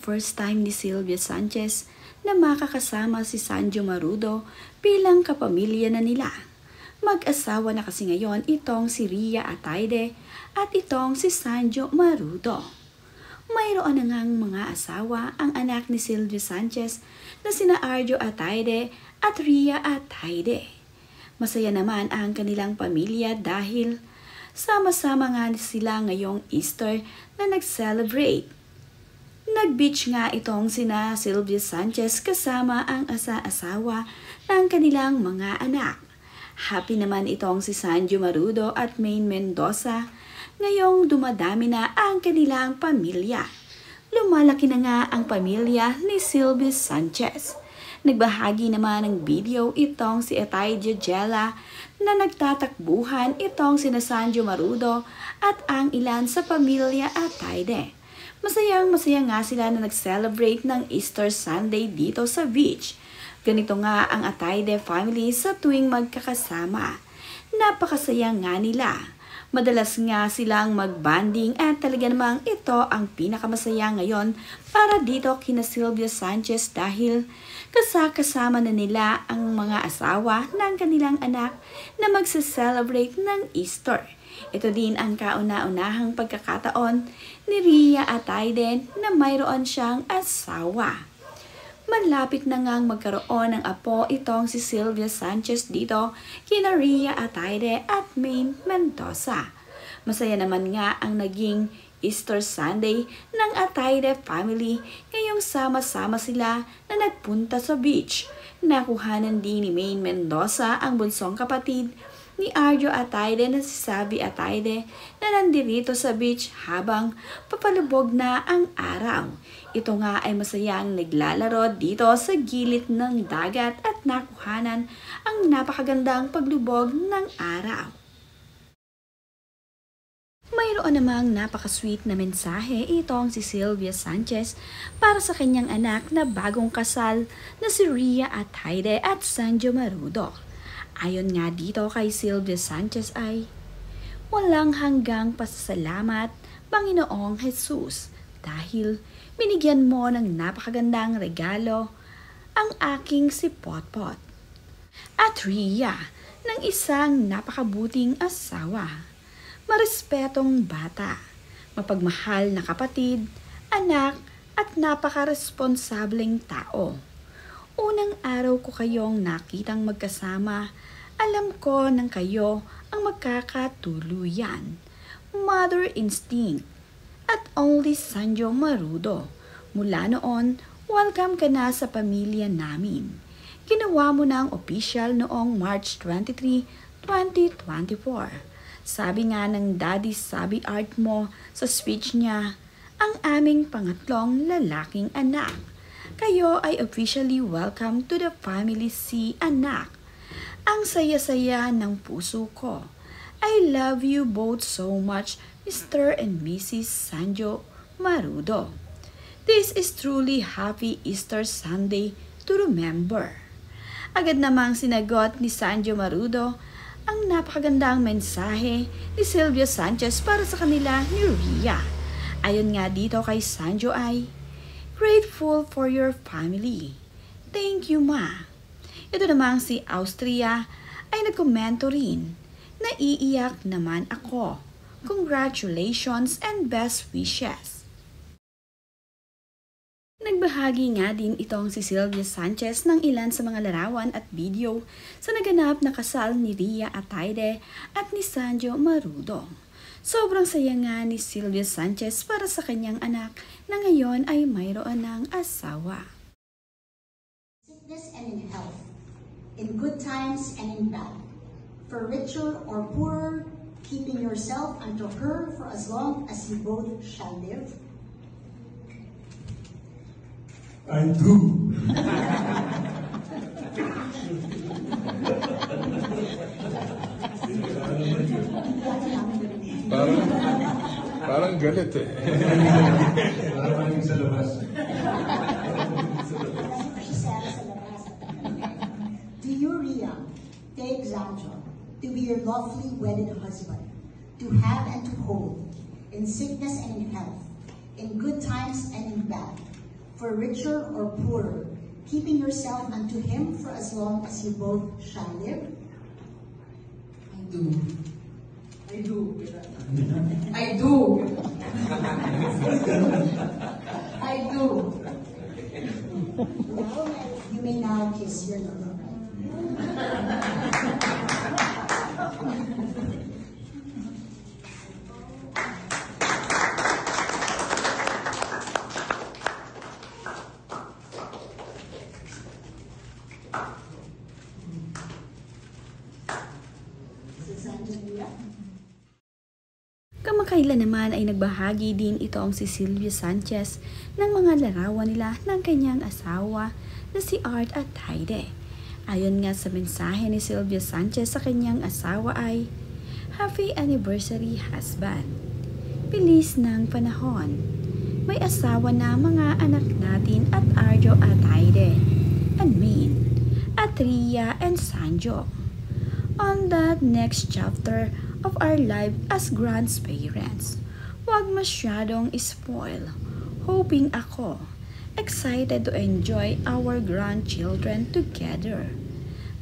first time ni Sylvia Sanchez na makakasama si Sanjo Marudo bilang kapamilya na nila. Mag-asawa na kasi ngayon itong si Rhea Atayde at itong si Sanjo Marudo. Mayroon na ngang mga asawa ang anak ni Sylvia Sanchez na sina Arjo Atayde at Rhea Atayde. Masaya naman ang kanilang pamilya dahil sama-sama nga sila ngayong Easter na nag-celebrate. Nag-beach nga itong sina Sylvia Sanchez kasama ang asa-asawa ng kanilang mga anak. Happy naman itong si Sanjo Marudo at Maine Mendoza ngayong dumadami na ang kanilang pamilya. Lumalaki na nga ang pamilya ni Sylvia Sanchez. Nagbahagi naman ng video itong si Atayde Jella na nagtatakbuhan itong sina Sanjo Marudo at ang ilan sa pamilya Atayde. Masayang-masaya nga sila na nag-celebrate ng Easter Sunday dito sa beach. Ganito nga ang Atayde family sa tuwing magkakasama. Napakasaya nga nila. Madalas nga silang mag-banding at talaga namang ito ang pinakamasaya ngayon para dito kina Sylvia Sanchez dahil kasama na nila ang mga asawa ng kanilang anak na magse-celebrate ng Easter. Ito din ang kauna-unahang pagkakataon ni Rhea Atayde na mayroon siyang asawa. Malapit na ngang magkaroon ng apo itong si Sylvia Sanchez dito kina Rhea Atayde at Maine Mendoza. Masaya naman nga ang naging Easter Sunday ng Atayde family ngayong sama-sama sila na nagpunta sa beach. Nakuhanan din ni Maine Mendoza ang bunsong kapatid ni Arjo Atayde na si Sabi Atayde na nandirito sa beach habang papalubog na ang araw. Ito nga ay masayang naglalaro dito sa gilid ng dagat at nakuhanan ang napakagandang paglubog ng araw. Mayroon namang napaka-sweet na mensahe itong si Sylvia Sanchez para sa kanyang anak na bagong kasal na si Rhea Atayde at Sanjo Marudo. Ayon nga dito kay Sylvia Sanchez ay, walang hanggang pasasalamat, Panginoong Jesus, dahil binigyan mo ng napakagandang regalo ang aking si Potpot. At Rhea, ng isang napakabuting asawa, marespetong bata, mapagmahal na kapatid, anak at napaka-responsableng tao. Unang araw ko kayong nakitang magkasama, alam ko nang kayo ang magkakatuluyan. Mother instinct at only Sanjo Marudo. Mula noon, welcome ka na sa pamilya namin. Ginawa mo na ang official noong March 23, 2024. Sabi nga ng Daddy Sabi Art mo sa speech niya, ang aming pangatlong lalaking anak. Kayo ay officially welcome to the family C, anak. Ang saya-saya ng puso ko. I love you both so much, Mr. and Mrs. Sanjo Marudo. This is truly happy Easter Sunday to remember. Agad namang sinagot ni Sanjo Marudo ang napakagandang mensahe ni Sylvia Sanchez para sa kanila ni Rhea. Ayon nga dito kay Sanjo ay, grateful for your family. Thank you, Ma. Ito namang si Austria ay nagkomento rin. Naiiyak naman ako. Congratulations and best wishes. Nagbahagi nga din itong si Sylvia Sanchez ng ilan sa mga larawan at video sa naganap na kasal ni Rhea Atayde at ni Sanjo Marudo. Sobrang saya nga ni Sylvia Sanchez para sa kanyang anak na ngayon ay mayroon ng asawa. Sickness and in health, in good times and in bad, for richer or poorer, keeping yourself unto her for as long as you both shall live. I do. Parang galit eh. Parang sa labas. To you, Rhea, take Sanjo to be your lawfully wedded husband, to have and to hold, in sickness and in health, in good times and in bad, for richer or poorer, keeping yourself unto him for as long as you both shall live? I do. I do. I do. I do. You may now kiss your lover. Kamakailan naman ay nagbahagi din itong si Sylvia Sanchez ng mga larawan nila ng kanyang asawa na si Art Ataide. Ayon nga sa mensahe ni Sylvia Sanchez sa kanyang asawa ay, "Happy anniversary husband. Bilis ng panahon. May asawa na mga anak natin at Arjo Ataide, and Min, at Ria and Sanjo. On that next chapter of our life as grandparents, wag masyadong spoil. Hoping ako, excited to enjoy our grandchildren together.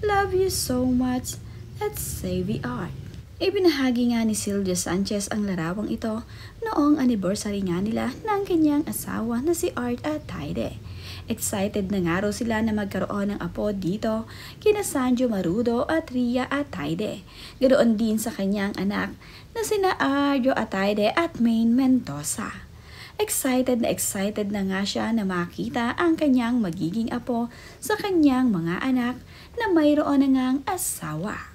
Love you so much at Savvy Art." Ibinahagi nga ni Sylvia Sanchez ang larawang ito noong anniversary nga nila ng kanyang asawa na si Art Ataide. Excited na nga raw sila na magkaroon ng apo dito kina Sanjo Marudo at Ria Ataide. Ganoon din sa kanyang anak na sina Arjo Ataide at Maine Mendoza. Excited na nga siya na makita ang kanyang magiging apo sa kanyang mga anak na mayroon na ngang asawa.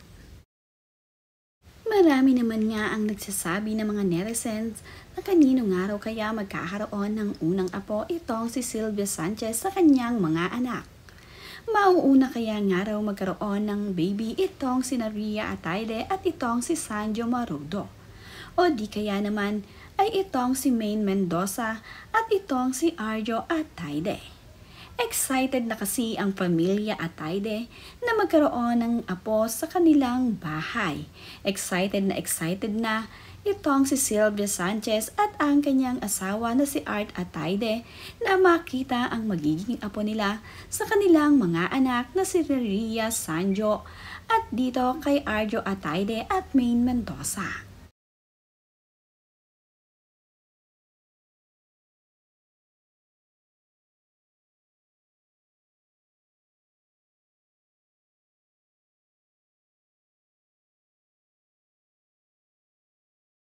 Marami naman nga ang nagsasabi ng mga netizens na kanino nga raw kaya magkakaroon ng unang apo itong si Sylvia Sanchez sa kanyang mga anak. Mauuna kaya nga raw magkaroon ng baby itong si Ria Ataide at itong si Sanjo Marudo. O di kaya naman ay itong si Maine Mendoza at itong si Arjo Ataide. Excited na kasi ang pamilya Ataide na magkaroon ng apo sa kanilang bahay. Excited na itong si Sylvia Sanchez at ang kanyang asawa na si Art Ataide na makita ang magiging apo nila sa kanilang mga anak na si Ria, Sanjo at dito kay Arjo Ataide at Maine Mendoza.